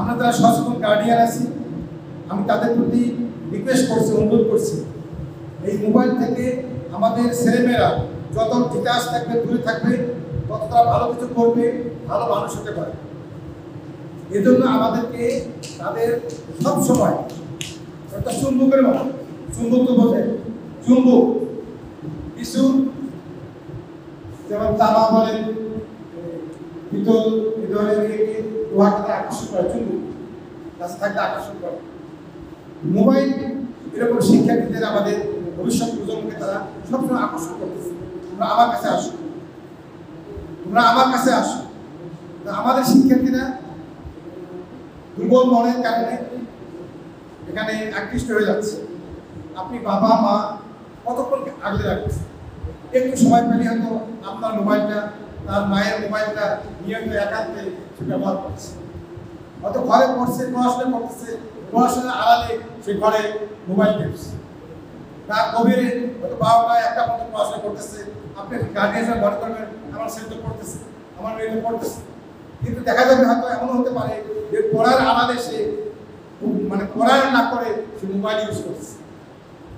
আমরা যারা সচেতন গার্ডিয়ান আছি, আমি তাদের প্রতি রিকোয়েস্ট করছি, অনুরোধ করছি, এই মোবাইল থেকে আমাদের ছেলেমেয়েরা যত বিকাশ থাকবে, দূরে থাকবে, তত তারা ভালো কিছু করবে, ভালো মানুষ হতে পারে। এজন্য আমাদেরকে তাদের সবসময় একটা চুম্বকের মতো, চুম্বক তো বোঝে, চুম্বক কিছু যেমন তামা বলেন, পিতল, এই ধরনের লোহাটাকে আকর্ষণ করে, চুম্বক কাছে থাকতে আকর্ষণ করে। মোবাইল এরকম শিক্ষার্থীদের আমাদের ভবিষ্যৎ প্রজন্মকে তারা সবসময় আকর্ষণ করতেছে, তোমরা আমার কাছে আসো, তোমরা আমার কাছে আসো। আমাদের শিক্ষার্থীরা দুর্বল মনের কারণে এখানে আকৃষ্ট হয়ে যাচ্ছে। আপনি বাবা মা কতক্ষণ আগলে রাখবেন, একটু সময় পেলে হয়তো আপনার মোবাইলটা, তার মায়ের মোবাইলটা নিয়ে একান্তে সে ব্যবহার করছে, হয়তো ঘরে পড়ছে, পড়াশোনা করতেছে, পড়াশোনার আড়ালে সে ঘরে মোবাইল টিপছে, তার গভীরে হয়তো 12টা 1টা পর্যন্ত পড়াশোনা করতেছে। আপনি গার্ডিয়ান হিসেবে মনে করবেন আমার ছেলে তো পড়তেছে, আমার মেয়ে তো পড়তেছে, কিন্তু দেখা যাবে হয়তো এমন হতে পারে যে পড়ার আড়ালে সে মানে পড়ার না করে সে মোবাইল ইউজ করছে।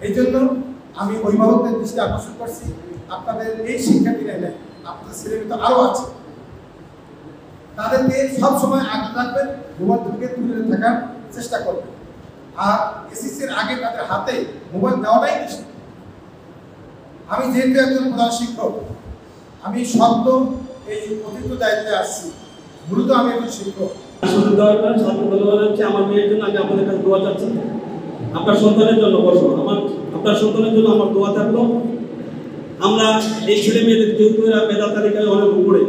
এই জন্য আমি অভিভাবকদের দৃষ্টি আকর্ষণ করছি, আপনাদের এই শিক্ষার্থীরা নেই, আপনাদের ছেলেমেয়ে তো আরও আছে, তাদেরকে সবসময় আগলে রাখবেন, মোবাইল থেকে দূরে থাকার চেষ্টা করবেন। আর এসএসসির আগে তাদের হাতে মোবাইল দেওয়াটাই নিষেধ। আমি যেহেতু একজন প্রধান শিক্ষক, আমি সদ্য এই অতিরিক্ত দায়িত্বে আসছি, মূলত আমি একজন শিক্ষক। আমার মেয়ের জন্য আমি আপনাদের কাছে দোয়া চাচ্ছি, আপনার সন্তানের জন্য বসো, আপনার সন্তানের জন্য আমার দোয়া থাকলো। আমরা এই ছেলে মেয়েদের যেহেতু এরা মেধা তালিকায় অনেক উপরে,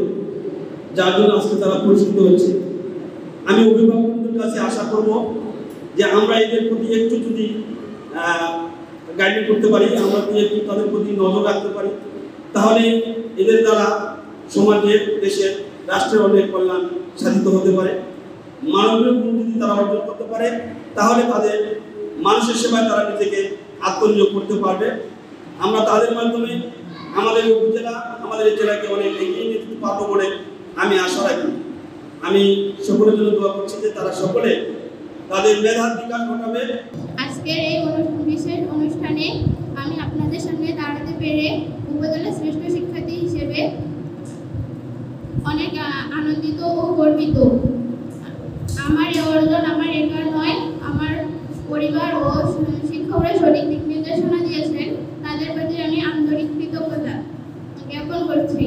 যার জন্য আজকে তারা পুরস্কৃত হচ্ছে, আমি অভিভাবকদের কাছে আশা করব যে আমরা এদের প্রতি একটু যদি গাইড করতে পারি, আমরা একটু তাদের প্রতি নজর রাখতে পারি, তাহলে এদের দ্বারা সমাজের, দেশের, রাষ্ট্রের অনেক কল্যাণ সাধিত হতে পারে। মানবীয় গুণ যদি তারা অর্জন করতে পারে, তাহলে তাদের মানুষের সেবায় তারা নিজেকে আত্মনিয়োগ করতে পারবে। আমরা তাদের মাধ্যমে আমাদের উপজেলা, আমাদের এই জেলাকে অনেক এগিয়ে নিতে পারবো বলে আমি আশা রাখি। আমি সকলের জন্য দোয়া করছি যে তারা সকলে তাদের মেধার বিকাশ ঘটাবে। আজকের এই বিশেষ অনুষ্ঠানে আমি আপনাদের সামনে দাঁড়াতে পেরে উপজেলার শ্রেষ্ঠ শিক্ষার্থী হিসেবে অনেক আনন্দিত ও গর্বিত। আমার এই অর্জন আমার একার নয়, আমার পরিবার ও শিক্ষকরা সঠিক দিক নির্দেশনা দিয়েছেন, তাদের প্রতি আমি আন্তরিক কৃতজ্ঞতা জ্ঞাপন করছি।